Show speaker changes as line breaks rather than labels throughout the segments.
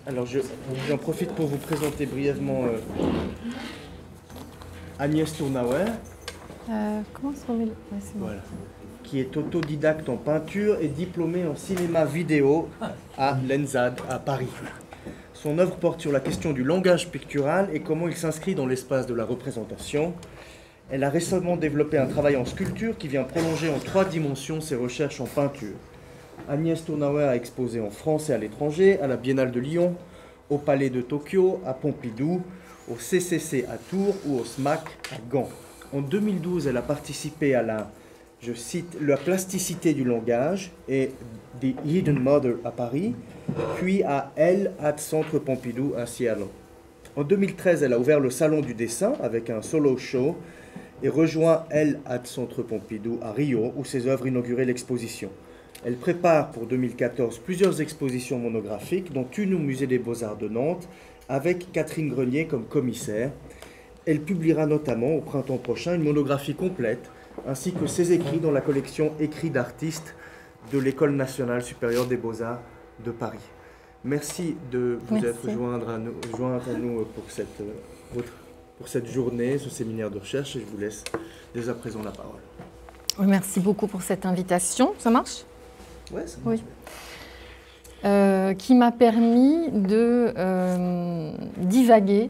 Alors j'en profite pour vous présenter brièvement Agnès Tournauer.
Comment se remet le... Ouais, c'est bon.
Voilà. Qui est autodidacte en peinture et diplômée en cinéma vidéo à l'ENSAD à Paris. Son œuvre porte sur la question du langage pictural et comment il s'inscrit dans l'espace de la représentation. Elle a récemment développé un travail en sculpture qui vient prolonger en 3 dimensions ses recherches en peinture. Agnès Tournauer a exposé en France et à l'étranger, à la Biennale de Lyon, au Palais de Tokyo, à Pompidou, au CCC à Tours ou au SMAC à Gand. En 2012, elle a participé à la, je cite, la plasticité du langage et The Hidden Mother à Paris, puis à Elle at Centre Pompidou à Seattle. En 2013, elle a ouvert le Salon du dessin avec un solo show et rejoint Elle at Centre Pompidou à Rio, où ses œuvres inauguraient l'exposition. Elle prépare pour 2014 plusieurs expositions monographiques, dont une au Musée des Beaux-Arts de Nantes, avec Catherine Grenier comme commissaire. Elle publiera notamment au printemps prochain une monographie complète, ainsi que ses écrits dans la collection Écrits d'artistes de l'École nationale supérieure des Beaux-Arts de Paris. Merci de vous être joindre à nous pour cette journée, ce séminaire de recherche, et je vous laisse dès à présent la parole.
Merci beaucoup pour cette invitation. Ça marche ?
Oui, ça marche.
Oui. Qui m'a permis de divaguer,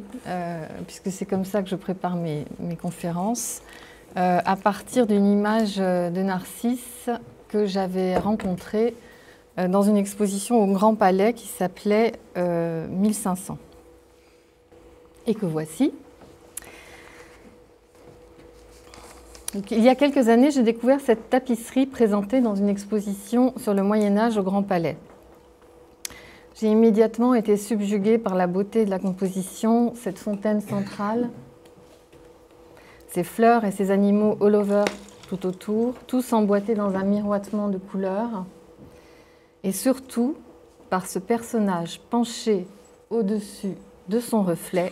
puisque c'est comme ça que je prépare mes conférences, à partir d'une image de Narcisse que j'avais rencontrée dans une exposition au Grand Palais qui s'appelait 1500. Et que voici. Donc, il y a quelques années, j'ai découvert cette tapisserie présentée dans une exposition sur le Moyen-Âge au Grand Palais. J'ai immédiatement été subjuguée par la beauté de la composition, cette fontaine centrale, ces fleurs et ces animaux all over tout autour, tous emboîtés dans un miroitement de couleurs, et surtout par ce personnage penché au-dessus de son reflet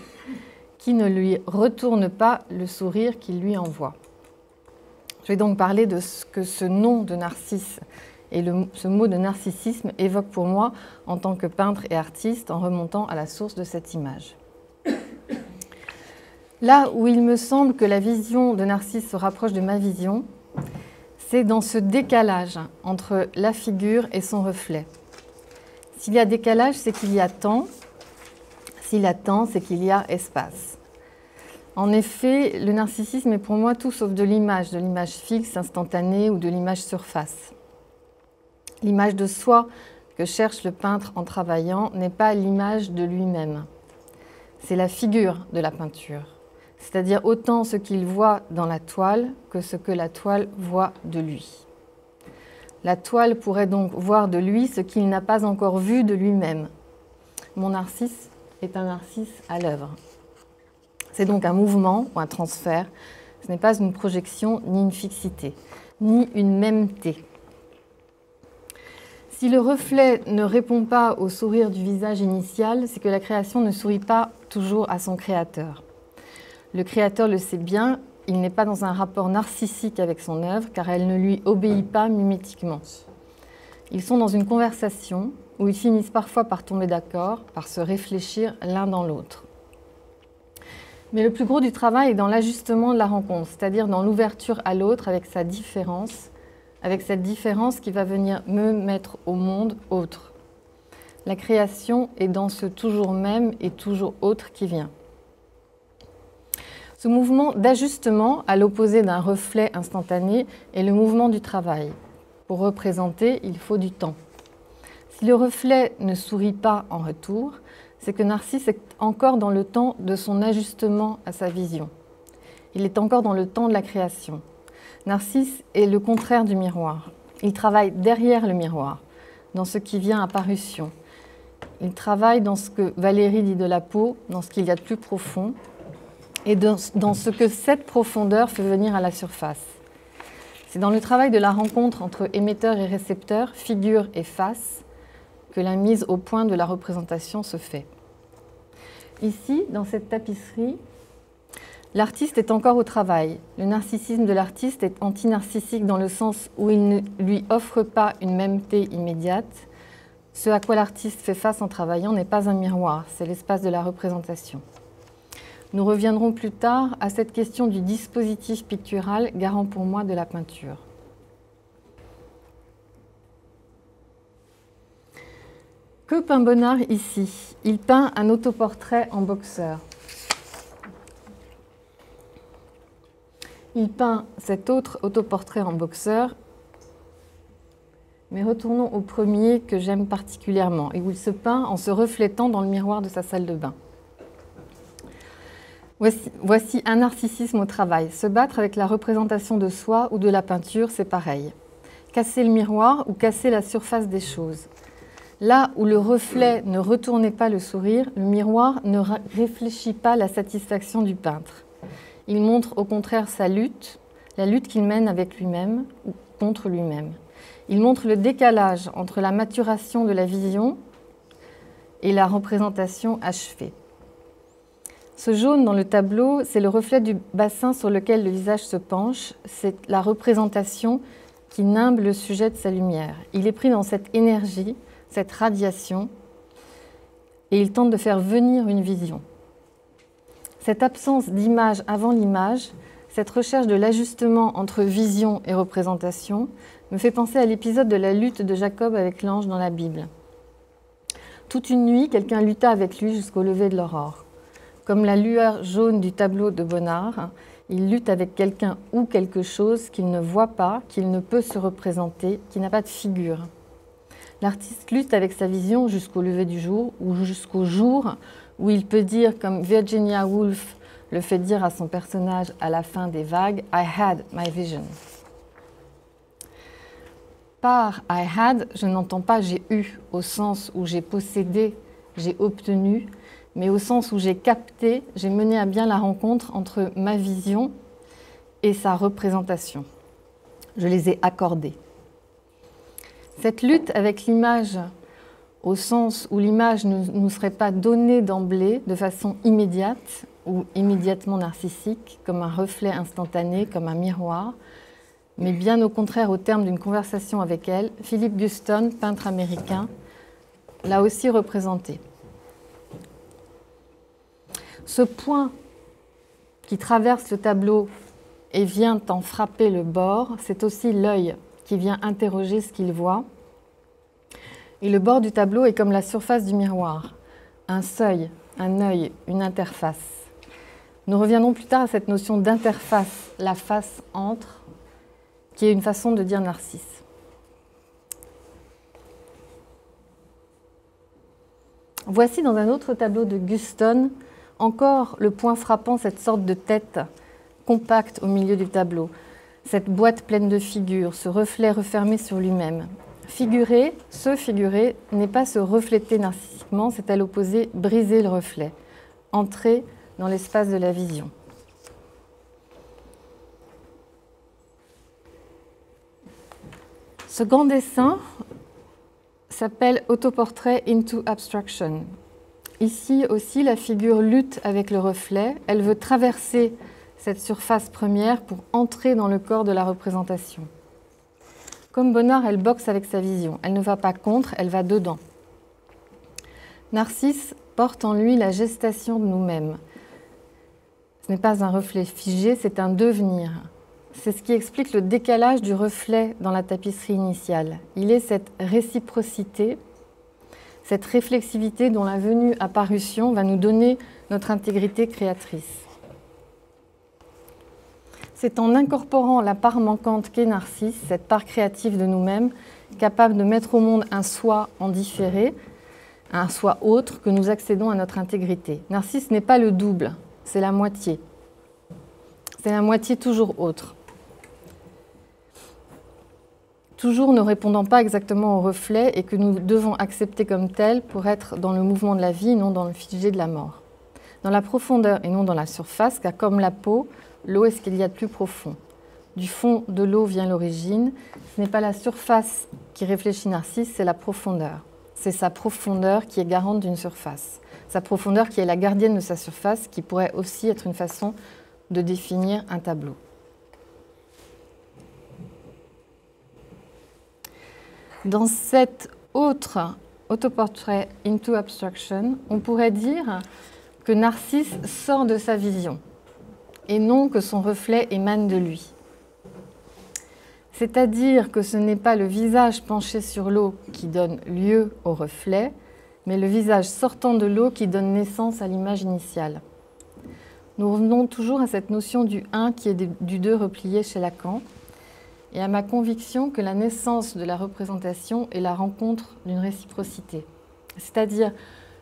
qui ne lui retourne pas le sourire qu'il lui envoie. Je vais donc parler de ce que ce nom de Narcisse et ce mot de narcissisme évoque pour moi en tant que peintre et artiste en remontant à la source de cette image. Là où il me semble que la vision de Narcisse se rapproche de ma vision, c'est dans ce décalage entre la figure et son reflet. S'il y a décalage, c'est qu'il y a temps. S'il y a temps, c'est qu'il y a espace. En effet, le narcissisme est pour moi tout sauf de l'image fixe, instantanée ou de l'image surface. L'image de soi que cherche le peintre en travaillant n'est pas l'image de lui-même. C'est la figure de la peinture, c'est-à-dire autant ce qu'il voit dans la toile que ce que la toile voit de lui. La toile pourrait donc voir de lui ce qu'il n'a pas encore vu de lui-même. Mon Narcisse est un Narcisse à l'œuvre. C'est donc un mouvement ou un transfert. Ce n'est pas une projection ni une fixité, ni une mêmeté. Si le reflet ne répond pas au sourire du visage initial, c'est que la création ne sourit pas toujours à son créateur. Le créateur le sait bien, il n'est pas dans un rapport narcissique avec son œuvre, car elle ne lui obéit pas mimétiquement. Ils sont dans une conversation où ils finissent parfois par tomber d'accord, par se réfléchir l'un dans l'autre. Mais le plus gros du travail est dans l'ajustement de la rencontre, c'est-à-dire dans l'ouverture à l'autre avec sa différence, avec cette différence qui va venir me mettre au monde autre. La création est dans ce toujours même et toujours autre qui vient. Ce mouvement d'ajustement, à l'opposé d'un reflet instantané, est le mouvement du travail. Pour représenter, il faut du temps. Si le reflet ne sourit pas en retour, c'est que Narcisse est encore dans le temps de son ajustement à sa vision. Il est encore dans le temps de la création. Narcisse est le contraire du miroir. Il travaille derrière le miroir, dans ce qui vient à parution. Il travaille dans ce que Valérie dit de la peau, dans ce qu'il y a de plus profond, et dans ce que cette profondeur fait venir à la surface. C'est dans le travail de la rencontre entre émetteur et récepteur, figure et face, que la mise au point de la représentation se fait. Ici, dans cette tapisserie, l'artiste est encore au travail. Le narcissisme de l'artiste est antinarcissique dans le sens où il ne lui offre pas une mêmeté immédiate, Ce à quoi l'artiste fait face en travaillant n'est pas un miroir, c'est l'espace de la représentation. Nous reviendrons plus tard à cette question du dispositif pictural, garant pour moi de la peinture. Que peint Bonnard ici? Il peint un autoportrait en boxeur. Il peint cet autre autoportrait en boxeur, mais retournons au premier que j'aime particulièrement et où il se peint en se reflétant dans le miroir de sa salle de bain. Voici un narcissisme au travail. Se battre avec la représentation de soi ou de la peinture, c'est pareil. Casser le miroir ou casser la surface des choses. Là où le reflet ne retournait pas le sourire, le miroir ne réfléchit pas la satisfaction du peintre. Il montre au contraire sa lutte, la lutte qu'il mène avec lui-même ou contre lui-même. Il montre le décalage entre la maturation de la vision et la représentation achevée. Ce jaune dans le tableau, c'est le reflet du bassin sur lequel le visage se penche. C'est la représentation qui nimbe le sujet de sa lumière. Il est pris dans cette énergie, cette radiation, et il tente de faire venir une vision. Cette absence d'image avant l'image, cette recherche de l'ajustement entre vision et représentation, me fait penser à l'épisode de la lutte de Jacob avec l'ange dans la Bible. Toute une nuit, quelqu'un lutta avec lui jusqu'au lever de l'aurore. Comme la lueur jaune du tableau de Bonnard, il lutte avec quelqu'un ou quelque chose qu'il ne voit pas, qu'il ne peut se représenter, qui n'a pas de figure. L'artiste lutte avec sa vision jusqu'au lever du jour ou jusqu'au jour où il peut dire, comme Virginia Woolf le fait dire à son personnage à la fin des Vagues, « I had my vision ». Par « I had », je n'entends pas « j'ai eu » au sens où j'ai possédé, j'ai obtenu, mais au sens où j'ai capté, j'ai mené à bien la rencontre entre ma vision et sa représentation. Je les ai accordés. Cette lutte avec l'image, au sens où l'image ne nous serait pas donnée d'emblée de façon immédiate ou immédiatement narcissique, comme un reflet instantané, comme un miroir, mais bien au contraire au terme d'une conversation avec elle, Philip Guston, peintre américain, l'a aussi représenté. Ce point qui traverse le tableau et vient en frapper le bord, c'est aussi l'œil qui vient interroger ce qu'il voit. Et le bord du tableau est comme la surface du miroir, un seuil, un œil, une interface. Nous reviendrons plus tard à cette notion d'interface, la face entre, qui est une façon de dire Narcisse. Voici dans un autre tableau de Guston, encore le point frappant, cette sorte de tête compacte au milieu du tableau. Cette boîte pleine de figures, ce reflet refermé sur lui-même. Figurer, se figurer, n'est pas se refléter narcissiquement, c'est à l'opposé briser le reflet, entrer dans l'espace de la vision. Ce grand dessin s'appelle Autoportrait into Abstraction. Ici aussi, la figure lutte avec le reflet, elle veut traverser cette surface première pour entrer dans le corps de la représentation. Comme Bonnard, elle boxe avec sa vision. Elle ne va pas contre, elle va dedans. Narcisse porte en lui la gestation de nous-mêmes. Ce n'est pas un reflet figé, c'est un devenir. C'est ce qui explique le décalage du reflet dans la tapisserie initiale. Il est cette réciprocité, cette réflexivité dont la venue à parution va nous donner notre intégrité créatrice. C'est en incorporant la part manquante qu'est Narcisse, cette part créative de nous-mêmes, capable de mettre au monde un soi en différé, un soi autre, que nous accédons à notre intégrité. Narcisse n'est pas le double, c'est la moitié. C'est la moitié toujours autre. Toujours ne répondant pas exactement au reflet et que nous devons accepter comme tel pour être dans le mouvement de la vie, non dans le figé de la mort. Dans la profondeur et non dans la surface, car comme la peau, l'eau est ce qu'il y a de plus profond. Du fond de l'eau vient l'origine. Ce n'est pas la surface qui réfléchit Narcisse, c'est la profondeur. C'est sa profondeur qui est garante d'une surface. Sa profondeur qui est la gardienne de sa surface, qui pourrait aussi être une façon de définir un tableau. Dans cette autre Autoportrait into Abstraction, on pourrait dire que Narcisse sort de sa vision et non que son reflet émane de lui. C'est-à-dire que ce n'est pas le visage penché sur l'eau qui donne lieu au reflet, mais le visage sortant de l'eau qui donne naissance à l'image initiale. Nous revenons toujours à cette notion du 1 qui est du 2 replié chez Lacan, et à ma conviction que la naissance de la représentation est la rencontre d'une réciprocité. C'est-à-dire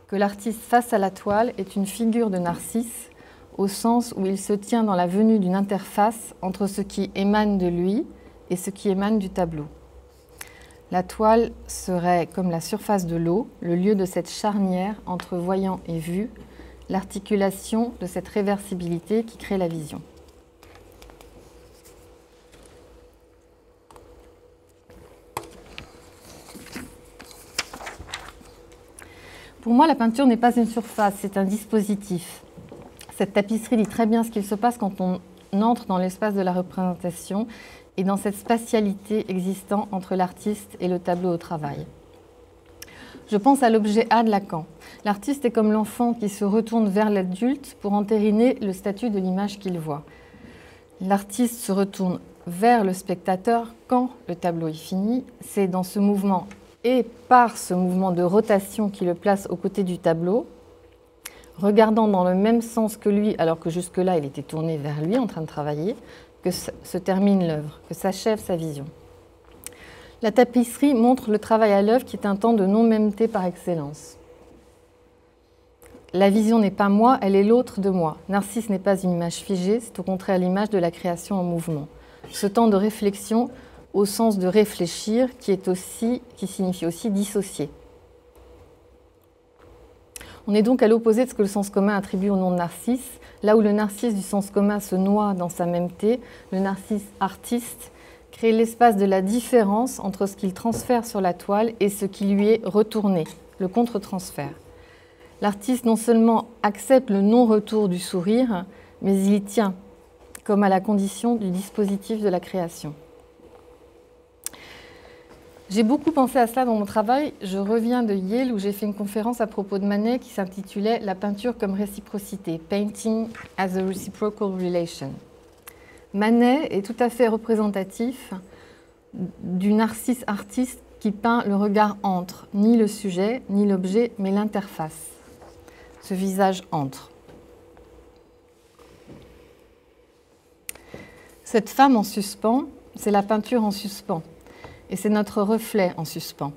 que l'artiste face à la toile est une figure de Narcisse, au sens où il se tient dans la venue d'une interface entre ce qui émane de lui et ce qui émane du tableau. La toile serait, comme la surface de l'eau, le lieu de cette charnière entre voyant et vu, l'articulation de cette réversibilité qui crée la vision. Pour moi, la peinture n'est pas une surface, c'est un dispositif. Cette tapisserie dit très bien ce qu'il se passe quand on entre dans l'espace de la représentation et dans cette spatialité existant entre l'artiste et le tableau au travail. Je pense à l'objet A de Lacan. L'artiste est comme l'enfant qui se retourne vers l'adulte pour entériner le statut de l'image qu'il voit. L'artiste se retourne vers le spectateur quand le tableau est fini. C'est dans ce mouvement et par ce mouvement de rotation qui le place aux côtés du tableau, regardant dans le même sens que lui, alors que jusque-là il était tourné vers lui en train de travailler, que se termine l'œuvre, que s'achève sa vision. La tapisserie montre le travail à l'œuvre qui est un temps de non-mêmeté par excellence. La vision n'est pas moi, elle est l'autre de moi. Narcisse n'est pas une image figée, c'est au contraire l'image de la création en mouvement. Ce temps de réflexion au sens de réfléchir qui signifie aussi dissocier. On est donc à l'opposé de ce que le sens commun attribue au nom de Narcisse. Là où le Narcisse du sens commun se noie dans sa mêmeté, le Narcisse artiste crée l'espace de la différence entre ce qu'il transfère sur la toile et ce qui lui est retourné, le contre-transfert. L'artiste non seulement accepte le non-retour du sourire, mais il y tient, comme à la condition du dispositif de la création. J'ai beaucoup pensé à cela dans mon travail. Je reviens de Yale où j'ai fait une conférence à propos de Manet qui s'intitulait « La peinture comme réciprocité, Painting as a Reciprocal Relation ». Manet est tout à fait représentatif du Narcisse artiste qui peint le regard entre, ni le sujet, ni l'objet, mais l'interface. Ce visage entre. Cette femme en suspens, c'est la peinture en suspens. Et c'est notre reflet en suspens.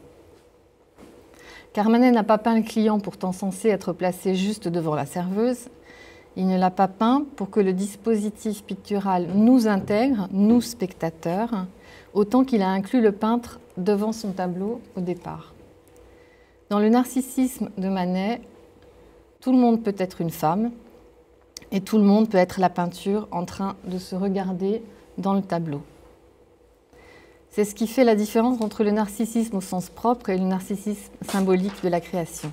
Car Manet n'a pas peint le client pourtant censé être placé juste devant la serveuse. Il ne l'a pas peint pour que le dispositif pictural nous intègre, nous spectateurs, autant qu'il a inclus le peintre devant son tableau au départ. Dans le narcissisme de Manet, tout le monde peut être une femme et tout le monde peut être la peinture en train de se regarder dans le tableau. C'est ce qui fait la différence entre le narcissisme au sens propre et le narcissisme symbolique de la création.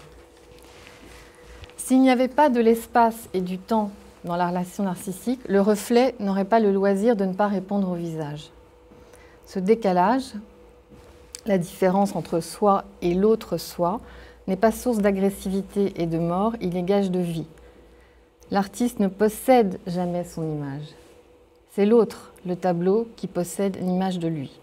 S'il n'y avait pas de l'espace et du temps dans la relation narcissique, le reflet n'aurait pas le loisir de ne pas répondre au visage. Ce décalage, la différence entre soi et l'autre soi, n'est pas source d'agressivité et de mort, il est gage de vie. L'artiste ne possède jamais son image. C'est l'autre, le tableau, qui possède l'image de lui.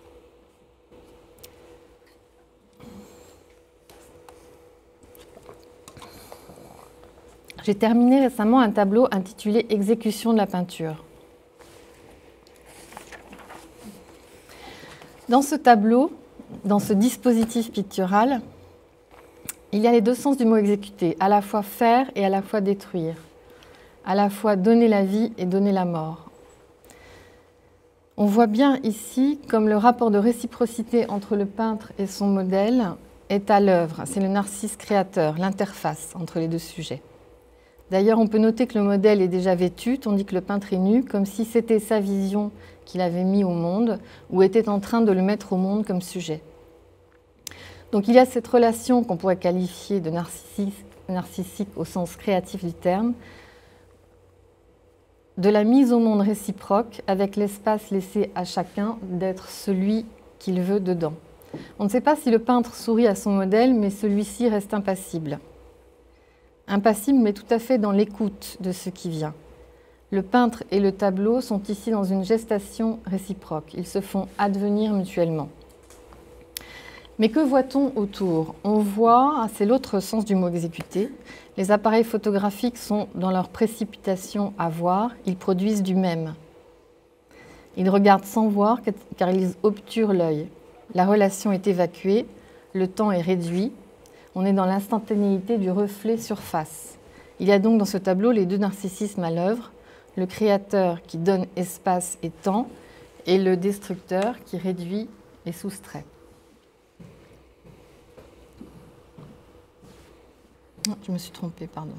J'ai terminé récemment un tableau intitulé « Exécution de la peinture ». Dans ce tableau, dans ce dispositif pictural, il y a les deux sens du mot « exécuter », à la fois faire et à la fois détruire, à la fois donner la vie et donner la mort. On voit bien ici comme le rapport de réciprocité entre le peintre et son modèle est à l'œuvre. C'est le narcisse créateur, l'interface entre les deux sujets. D'ailleurs, on peut noter que le modèle est déjà vêtu, tandis que le peintre est nu, comme si c'était sa vision qu'il avait mis au monde, ou était en train de le mettre au monde comme sujet. Donc il y a cette relation qu'on pourrait qualifier de narcissique au sens créatif du terme, de la mise au monde réciproque, avec l'espace laissé à chacun d'être celui qu'il veut dedans. On ne sait pas si le peintre sourit à son modèle, mais celui-ci reste impassible. Impassible, mais tout à fait dans l'écoute de ce qui vient. Le peintre et le tableau sont ici dans une gestation réciproque. Ils se font advenir mutuellement. Mais que voit-on autour? On voit, c'est l'autre sens du mot exécuter, les appareils photographiques sont dans leur précipitation à voir, ils produisent du même. Ils regardent sans voir car ils obturent l'œil. La relation est évacuée, le temps est réduit, on est dans l'instantanéité du reflet surface. Il y a donc dans ce tableau les deux narcissismes à l'œuvre, le créateur qui donne espace et temps et le destructeur qui réduit et soustrait. Je me suis trompée, pardon.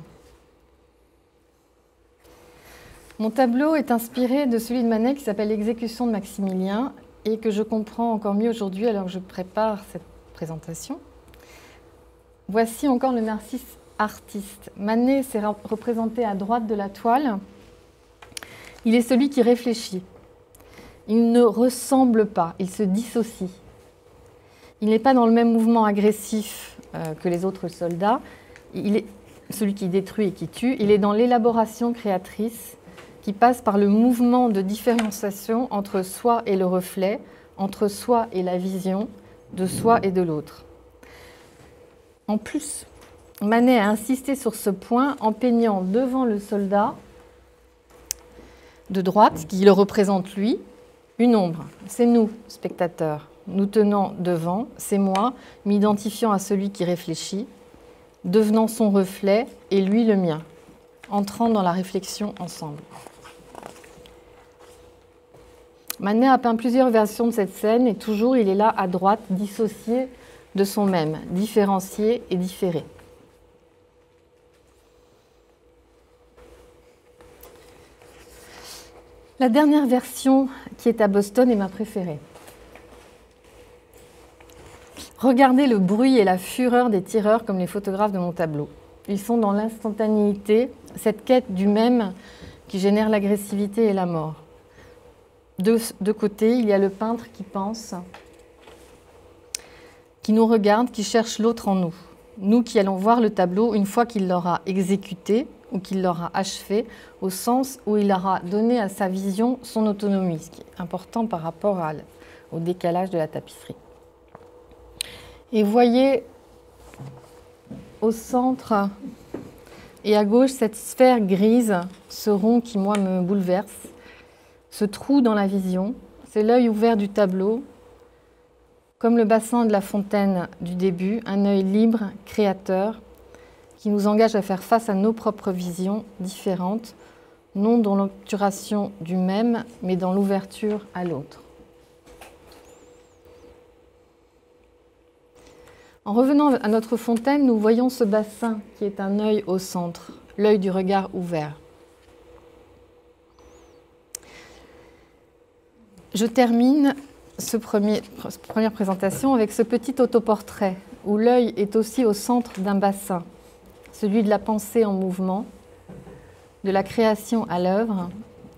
Mon tableau est inspiré de celui de Manet qui s'appelle L'exécution de Maximilien et que je comprends encore mieux aujourd'hui alors que je prépare cette présentation. Voici encore le narcisse artiste. Manet s'est représenté à droite de la toile. Il est celui qui réfléchit. Il ne ressemble pas, il se dissocie. Il n'est pas dans le même mouvement agressif que les autres soldats. Il est celui qui détruit et qui tue. Il est dans l'élaboration créatrice qui passe par le mouvement de différenciation entre soi et le reflet, entre soi et la vision, de soi et de l'autre. En plus, Manet a insisté sur ce point en peignant devant le soldat de droite, qui le représente lui, une ombre. C'est nous, spectateurs, nous tenant devant, c'est moi, m'identifiant à celui qui réfléchit, devenant son reflet et lui le mien, entrant dans la réflexion ensemble. Manet a peint plusieurs versions de cette scène et toujours il est là à droite, dissocié de son même, différencié et différé. La dernière version qui est à Boston est ma préférée. Regardez le bruit et la fureur des tireurs comme les photographes de mon tableau. Ils sont dans l'instantanéité, cette quête du même qui génère l'agressivité et la mort. De côté, il y a le peintre qui pense, qui nous regarde, qui cherche l'autre en nous. Nous qui allons voir le tableau une fois qu'il l'aura exécuté ou qu'il l'aura achevé, au sens où il aura donné à sa vision son autonomie, ce qui est important par rapport au décalage de la tapisserie. Et voyez au centre et à gauche cette sphère grise, ce rond qui, moi, me bouleverse, ce trou dans la vision, c'est l'œil ouvert du tableau, comme le bassin de la fontaine du début, un œil libre, créateur, qui nous engage à faire face à nos propres visions différentes, non dans l'obturation du même, mais dans l'ouverture à l'autre. En revenant à notre fontaine, nous voyons ce bassin qui est un œil au centre, l'œil du regard ouvert. Je termine cette première présentation avec ce petit autoportrait où l'œil est aussi au centre d'un bassin, celui de la pensée en mouvement, de la création à l'œuvre,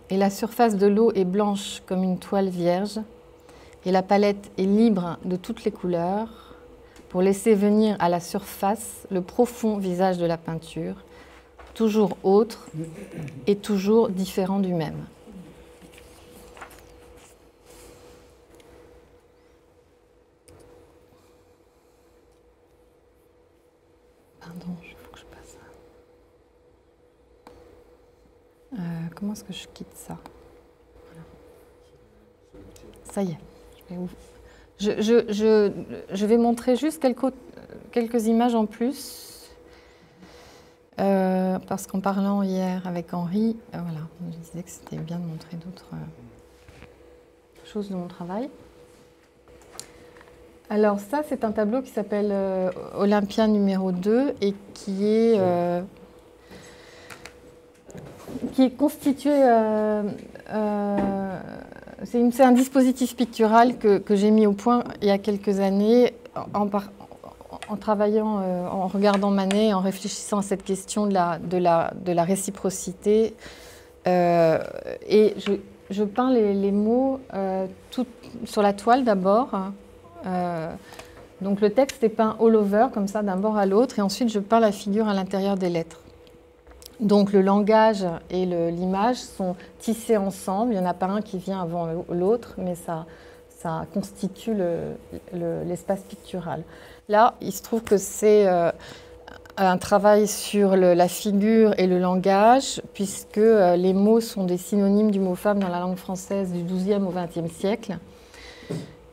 et la surface de l'eau est blanche comme une toile vierge, et la palette est libre de toutes les couleurs, pour laisser venir à la surface le profond visage de la peinture, toujours autre et toujours différent du même. Pardon, il faut que je passe. Comment est-ce que je quitte ça? Voilà. Ça y est, je vais ouvrir. Je vais montrer juste quelques images en plus, parce qu'en parlant hier avec Henri, voilà, je disais que c'était bien de montrer d'autres choses de mon travail. Alors ça, c'est un tableau qui s'appelle Olympia numéro 2 et qui est constitué... c'est un dispositif pictural que j'ai mis au point il y a quelques années en travaillant, en regardant Manet, en réfléchissant à cette question de la réciprocité. Et je peins les mots tout sur la toile d'abord, Donc le texte est peint all over, comme ça, d'un bord à l'autre, et ensuite je peins la figure à l'intérieur des lettres. Donc le langage et l'image sont tissés ensemble. Il n'y en a pas un qui vient avant l'autre, mais ça constitue l'espace pictural. Là, il se trouve que c'est un travail sur la figure et le langage, puisque les mots sont des synonymes du mot femme dans la langue française du XIIe au XXe siècle.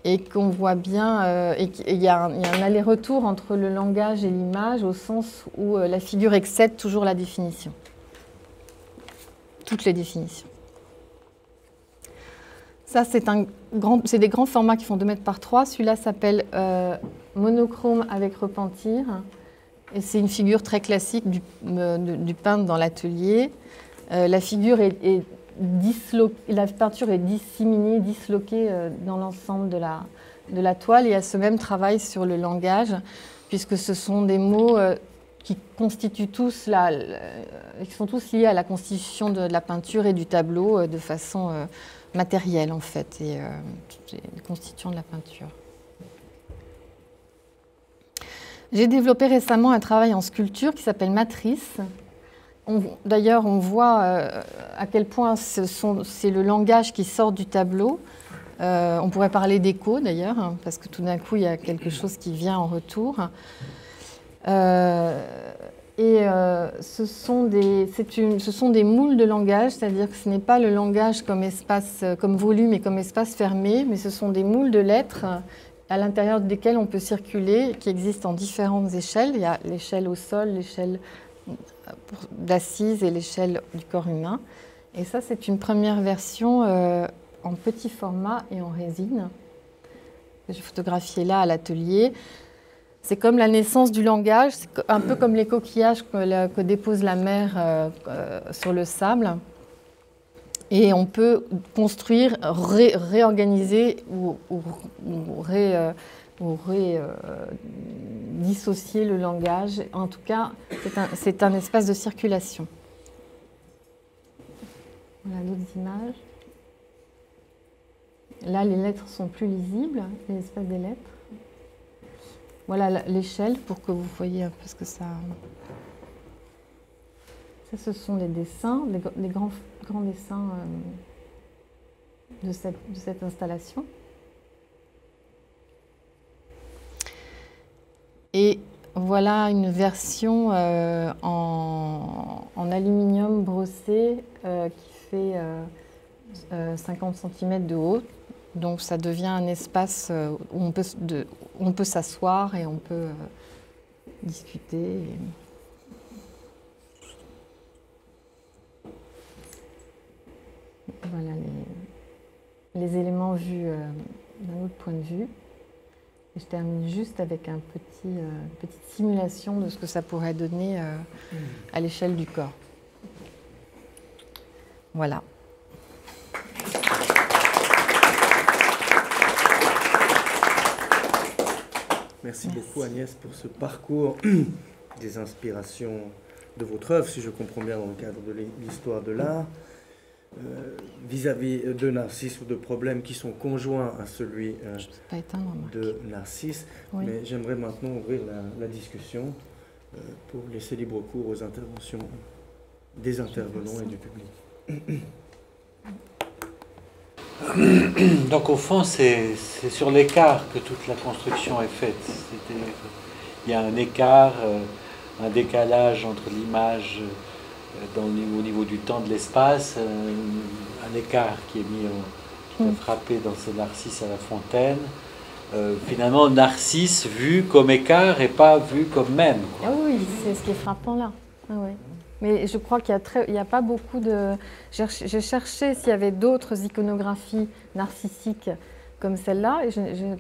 Et qu'on voit bien, il y a un aller-retour entre le langage et l'image, au sens où la figure excède toujours la définition. Toutes les définitions. Ça, c'est des grands formats qui font 2 mètres par 3. Celui-là s'appelle monochrome avec repentir. Et c'est une figure très classique du peintre dans l'atelier. La figure la peinture est disséminée, disloquée dans l'ensemble de la toile. Et il y a ce même travail sur le langage, puisque ce sont des mots qui constituent tous qui sont tous liés à la constitution de la peinture et du tableau de façon matérielle, en fait, et les constituants de la peinture. J'ai développé récemment un travail en sculpture qui s'appelle Matrice. D'ailleurs, on voit à quel point c'est le langage qui sort du tableau. On pourrait parler d'écho, d'ailleurs, hein, parce que tout d'un coup, il y a quelque chose qui vient en retour. Ce sont des moules de langage, c'est-à-dire que ce n'est pas le langage comme espace, comme volume et comme espace fermé, mais ce sont des moules de lettres à l'intérieur desquels on peut circuler, qui existent en différentes échelles. Il y a l'échelle au sol, l'échelle d'assise et l'échelle du corps humain. Et ça, c'est une première version en petit format et en résine, que j'ai photographiée là à l'atelier. C'est comme la naissance du langage, c'est un peu comme les coquillages que dépose la mer sur le sable. Et on peut construire, réorganiser ou dissocier le langage. En tout cas, c'est un espace de circulation. Voilà d'autres images. Là, les lettres sont plus lisibles, l'espace des lettres. Voilà l'échelle pour que vous voyez un peu ce que ça... Ça, ce sont les dessins, les grands dessins de cette installation. Et voilà une version en aluminium brossé qui fait 50 cm de haut. Donc ça devient un espace où on peut s'asseoir et on peut discuter. Voilà les éléments vus d'un autre point de vue. Et je termine juste avec une petite simulation de ce que ça pourrait donner à l'échelle du corps. Voilà.
Merci beaucoup Agnès pour ce parcours des inspirations de votre œuvre, si je comprends bien, dans le cadre de l'histoire de l'art. Vis-à-vis de Narcisse ou de problèmes qui sont conjoints à celui de Narcisse. Oui. Mais j'aimerais maintenant ouvrir la discussion pour laisser libre cours aux interventions des intervenants et du public.
Donc au fond, c'est sur l'écart que toute la construction est faite. Il y a un écart, un décalage entre l'image au niveau du temps, de l'espace, un écart qui est qui est frappé dans ce Narcisse à la fontaine. Finalement, Narcisse vu comme écart et pas vu comme même. Quoi.
Ah oui, c'est ce qui est frappant là. Ah ouais. Mais je crois qu'il n'y a pas beaucoup de... J'ai cherché s'il y avait d'autres iconographies narcissiques comme celle-là, et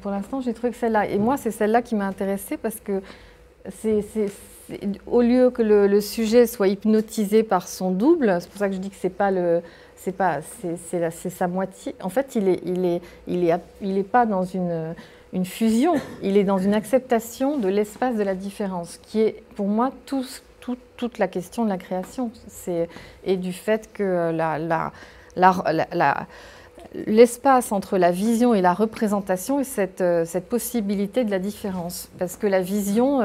pour l'instant, j'ai trouvé que celle-là. Et moi, c'est celle-là qui m'a intéressée parce que au lieu que le sujet soit hypnotisé par son double, c'est pour ça que je dis que c'est sa moitié. En fait, il est pas dans une fusion, il est dans une acceptation de l'espace de la différence, qui est pour moi toute la question de la création, et du fait que l'espace entre la vision et la représentation et cette possibilité de la différence. Parce que la vision,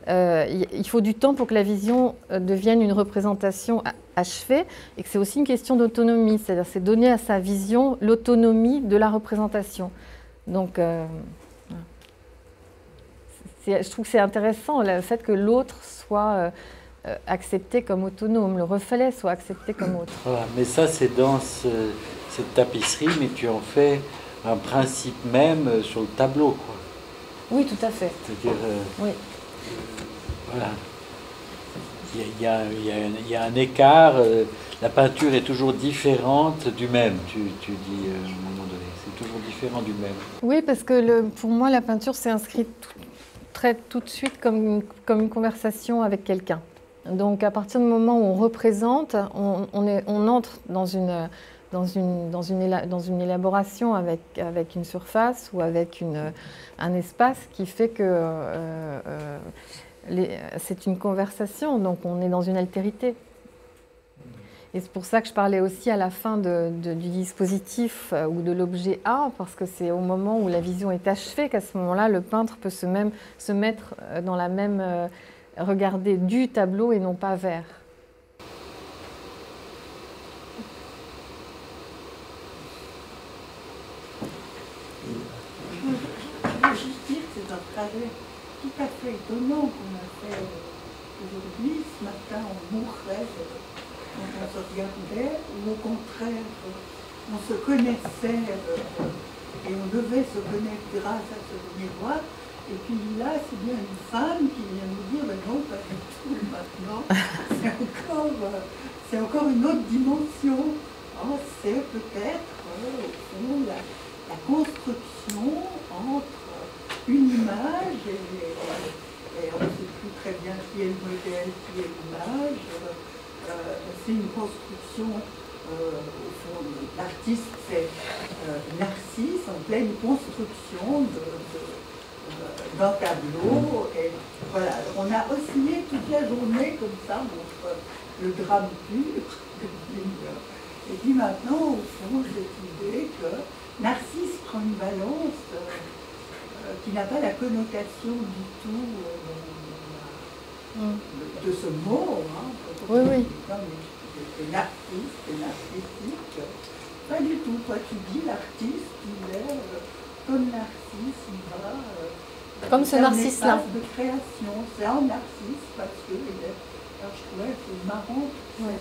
il faut du temps pour que la vision devienne une représentation achevée, et que c'est aussi une question d'autonomie, c'est-à-dire c'est donner à sa vision l'autonomie de la représentation. Donc, je trouve que c'est intéressant le fait que l'autre soit accepté comme autonome, le reflet soit accepté comme autre.
Voilà, mais ça c'est dans cette tapisserie, mais tu en fais un principe même sur le tableau, quoi.
Oui, tout à fait.
C'est-à-dire,
oui.
Voilà, il y a un écart, la peinture est toujours différente du même, tu dis à un moment donné, c'est toujours différent du même.
Oui, parce que pour moi, la peinture s'est inscrite tout de suite comme une conversation avec quelqu'un. Donc à partir du moment où on représente, on entre dans une élaboration avec une surface ou avec un espace qui fait que c'est une conversation, donc on est dans une altérité. Et c'est pour ça que je parlais aussi à la fin du dispositif ou de l'objet A, parce que c'est au moment où la vision est achevée qu'à ce moment-là, le peintre peut se mettre dans la même... regarder du tableau et non pas vers.
Je veux juste dire que c'est un trajet tout à fait étonnant qu'on a fait aujourd'hui. Ce matin, on mourrait quand on se regardait, ou au contraire, on se connaissait et on devait se connaître grâce à ce miroir. Et puis là, c'est bien une femme qui vient nous dire, mais non, pas du tout maintenant, c'est encore une autre dimension. Oh, c'est peut-être, au fond, la construction entre une image et on ne sait plus très bien qui est le modèle, qui est l'image. C'est une construction, au fond, l'artiste, c'est Narcisse, en pleine construction d'un tableau, et voilà, on a oscillé toute la journée comme ça entre le drame pur et puis maintenant au fond cette idée que Narcisse prend une balance qui n'a pas la connotation du tout de ce mot,
oui, oui.
C'est narcisse, c'est narcissique, pas du tout. Toi tu dis l'artiste, il est comme Narcisse, il va
comme ce Narcisse-là.
De création, c'est en Narcisse parce que alors je trouvais que c'est marrant.
Ouais.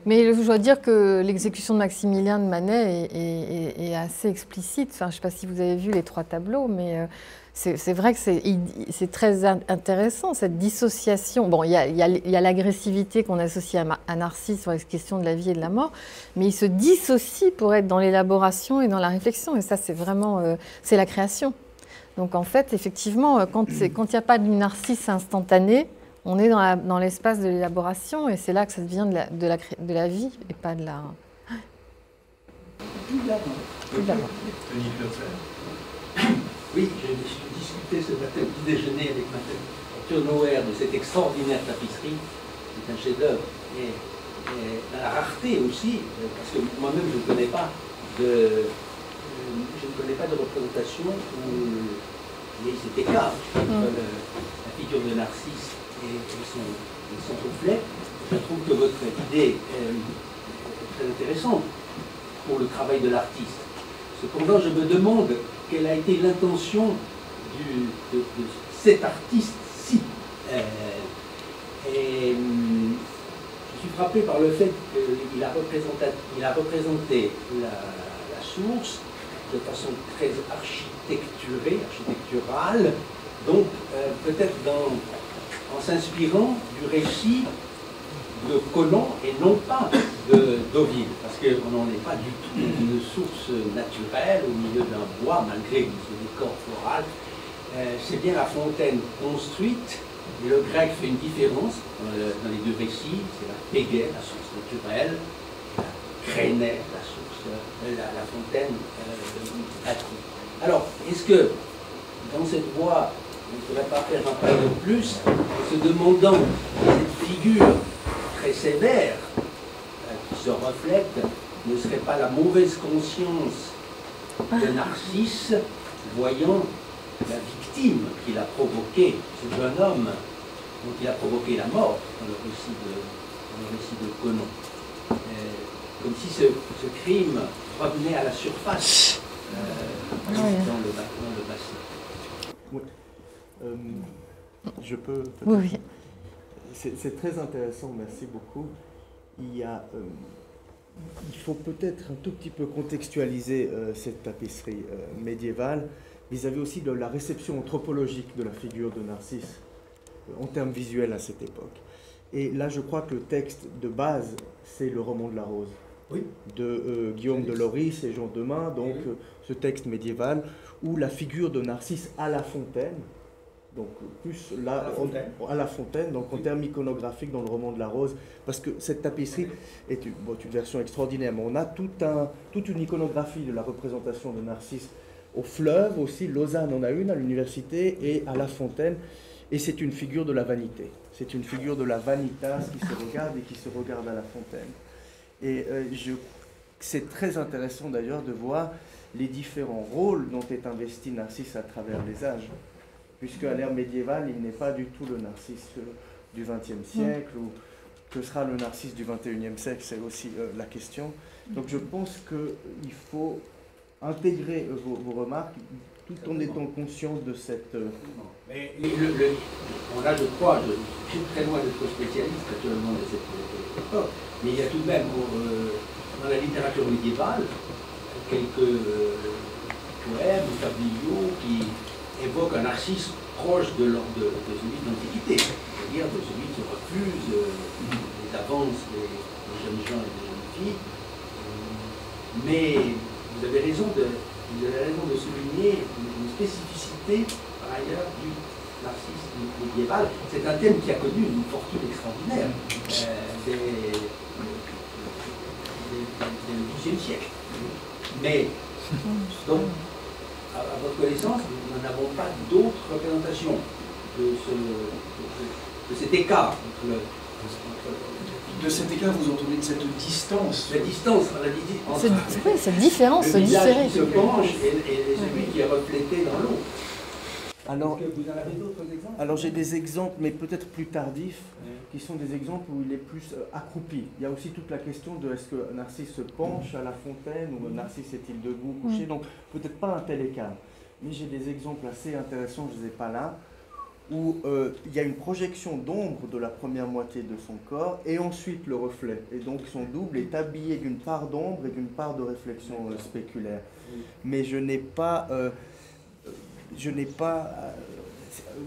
Mais je dois dire que l'exécution de Maximilien de Manet est assez explicite. Enfin, je ne sais pas si vous avez vu les 3 tableaux, mais c'est vrai que c'est très intéressant, cette dissociation. Bon, il y a l'agressivité qu'on associe à Narcisse sur la question de la vie et de la mort, mais il se dissocie pour être dans l'élaboration et dans la réflexion. Et ça, c'est vraiment c'est la création. Donc en fait, effectivement, quand il n'y a pas du Narcisse instantané, on est dans l'espace de l'élaboration et c'est là que ça devient de la vie et pas de la...
Plus de la mort.
Oui, j'ai discuté ce matin au petit déjeuner avec Mathieu Noer de cette extraordinaire tapisserie. C'est un chef-d'œuvre. Et la rareté aussi, parce que moi-même je ne connais pas de représentation où il y a cet écart entre la figure de Narcisse et son reflet. Je trouve que votre idée est très intéressante pour le travail de l'artiste. Cependant, je me demande quelle a été l'intention de cet artiste-ci. Et je suis frappé par le fait qu'il a représenté la source de façon très architecturale, donc peut-être en s'inspirant du récit de Colomb et non pas d'Ovide, parce qu'on n'en est pas du tout dans une source naturelle au milieu d'un bois, malgré ce décor floral. C'est bien la fontaine construite, et le grec fait une différence dans les 2 récits, c'est la Pégée, la source naturelle, la Crénée, la source, la fontaine accrue. Alors, est-ce que dans cette voie, on ne pourrait pas faire un pas de plus en se demandant cette figure très sévère qui se reflète ne serait pas la mauvaise conscience de Narcisse, voyant la victime qu'il a provoquée, ce jeune homme dont il a provoqué la mort dans le récit de Conon. Comme si ce crime revenait à la surface dans le bassin.
Oui. Je peux...
Oui, oui.
C'est très intéressant, merci beaucoup. Il faut peut-être un tout petit peu contextualiser cette tapisserie médiévale vis-à-vis aussi de la réception anthropologique de la figure de Narcisse en termes visuels à cette époque. Et là, je crois que le texte de base, c'est le roman de la Rose,
oui,
de Guillaume de Loris et Jean Demain, donc ce texte médiéval où la figure de Narcisse à la fontaine, donc plus là, à la fontaine, donc en termes iconographiques dans le roman de la Rose, parce que cette tapisserie est une version extraordinaire, mais on a toute une iconographie de la représentation de Narcisse au fleuve aussi. Lausanne en a une à l'université et à la fontaine, et c'est une figure de la vanité. C'est une figure de la vanitas qui se regarde et qui se regarde à la fontaine. Et c'est très intéressant d'ailleurs de voir les différents rôles dont est investi Narcisse à travers les âges. Puisque à l'ère médiévale, il n'est pas du tout le Narcisse du XXe siècle, ou que sera le Narcisse du XXIe siècle, c'est aussi la question. Donc je pense qu'il faut intégrer vos remarques tout en étant conscient de cette...
Mais on a, je crois, je suis très loin d'être spécialiste actuellement de cette époque, mais il y a tout de même dans la littérature médiévale quelques poèmes ou tabliaux qui évoque un Narcisse proche de celui de l'Antiquité, c'est-à-dire de celui qui refuse les avances des jeunes gens et des jeunes filles. Mais vous avez raison de souligner une spécificité, par ailleurs, du Narcisse médiéval. C'est un thème qui a connu une fortune extraordinaire dès le XIIe siècle. Mais, donc, à votre connaissance, nous n'avons pas d'autres représentations de cet écart
de cet écart, vous entendez de cette distance.
La distance entre
cette différence,
le visage qui se penche et celui qui est reflété dans l'eau.
Alors,
vous en avez d'autres exemples?
Alors j'ai des exemples, mais peut-être plus tardifs, qui sont des exemples où il est plus accroupi. Il y a aussi toute la question de est-ce que Narcisse se penche à la fontaine ou Narcisse est-il debout, couché, donc peut-être pas un tel écart. Mais j'ai des exemples assez intéressants, je ne les ai pas là, où il y a une projection d'ombre de la première moitié de son corps et ensuite le reflet. Et donc son double est habillé d'une part d'ombre et d'une part de réflexion spéculaire. Mais je n'ai pas...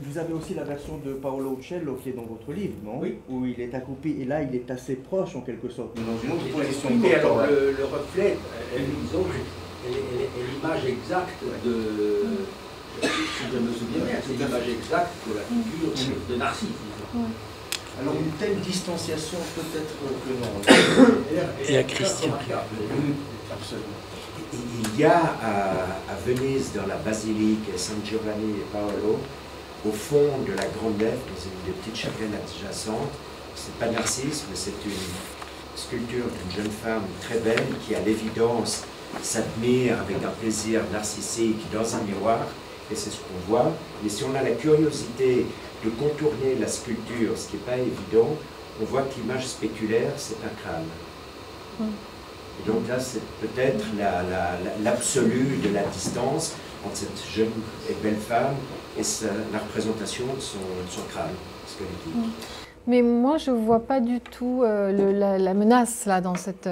vous avez aussi la version de Paolo Uccello qui est dans votre livre, non?
Oui.
Où il est accroupi, et là il est assez proche en quelque sorte, dans une autre position.
Oui, mais alors le reflet, disons, est l'image exacte de... Si je me souviens bien, c'est l'image exacte de la figure de Narcisse.
Alors une telle distanciation peut-être que non.
Et à Christian.
Absolument.
Il y a à Venise, dans la basilique San Giovanni e Paolo, au fond de la grande nef, dans une des petites chapelles adjacentes, c'est pas Narcisse, mais c'est une sculpture d'une jeune femme très belle qui, à l'évidence, s'admire avec un plaisir narcissique dans un miroir, et c'est ce qu'on voit. Mais si on a la curiosité de contourner la sculpture, ce qui n'est pas évident, on voit que l'image spéculaire, c'est un crâne. Et donc là, c'est peut-être l'absolu de la distance entre cette jeune et belle femme et la représentation de son crâne squelettique.
Mais moi, je ne vois pas du tout la menace là, dans cette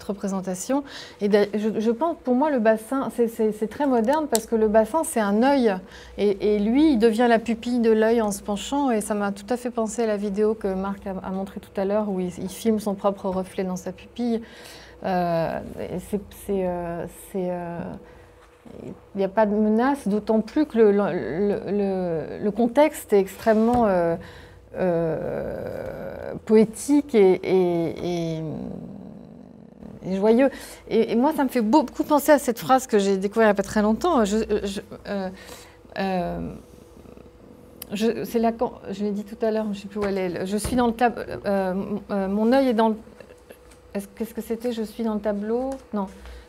représentation. Et je pense, pour moi, le bassin, c'est très moderne parce que le bassin, c'est un œil. Et lui, il devient la pupille de l'œil en se penchant. Et ça m'a tout à fait pensé à la vidéo que Marc a montrée tout à l'heure où il filme son propre reflet dans sa pupille. Il n'y a pas de menace, d'autant plus que le contexte est extrêmement poétique et joyeux. Et moi, ça me fait beaucoup penser à cette phrase que j'ai découverte il n'y a pas très longtemps. Je l'ai dit tout à l'heure, je ne sais plus où elle est. Je suis dans le mon œil est dans le... Qu'est-ce que c'était? Je suis dans le tableau? Non.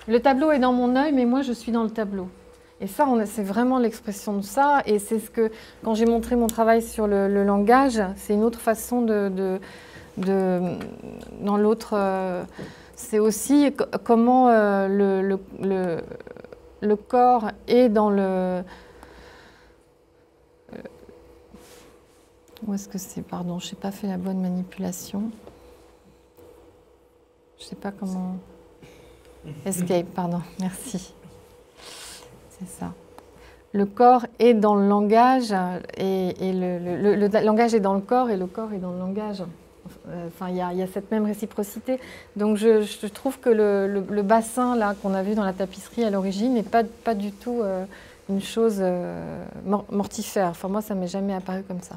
Le tableau est dans mon œil, mais moi, je suis dans le tableau. Et ça, c'est vraiment l'expression de ça. Et c'est ce que, quand j'ai montré mon travail sur le langage, c'est une autre façon dans l'autre... c'est aussi comment le corps est dans le... Où est-ce que c'est? Pardon, je n'ai pas fait la bonne manipulation. Je ne sais pas comment... Escape, pardon, merci. C'est ça. Le corps est dans le langage, et le langage est dans le corps, et le corps est dans le langage. Enfin, il y a cette même réciprocité. Donc je trouve que le bassin là qu'on a vu dans la tapisserie à l'origine n'est pas du tout une chose mortifère. Enfin, moi, ça ne m'est jamais apparu comme ça.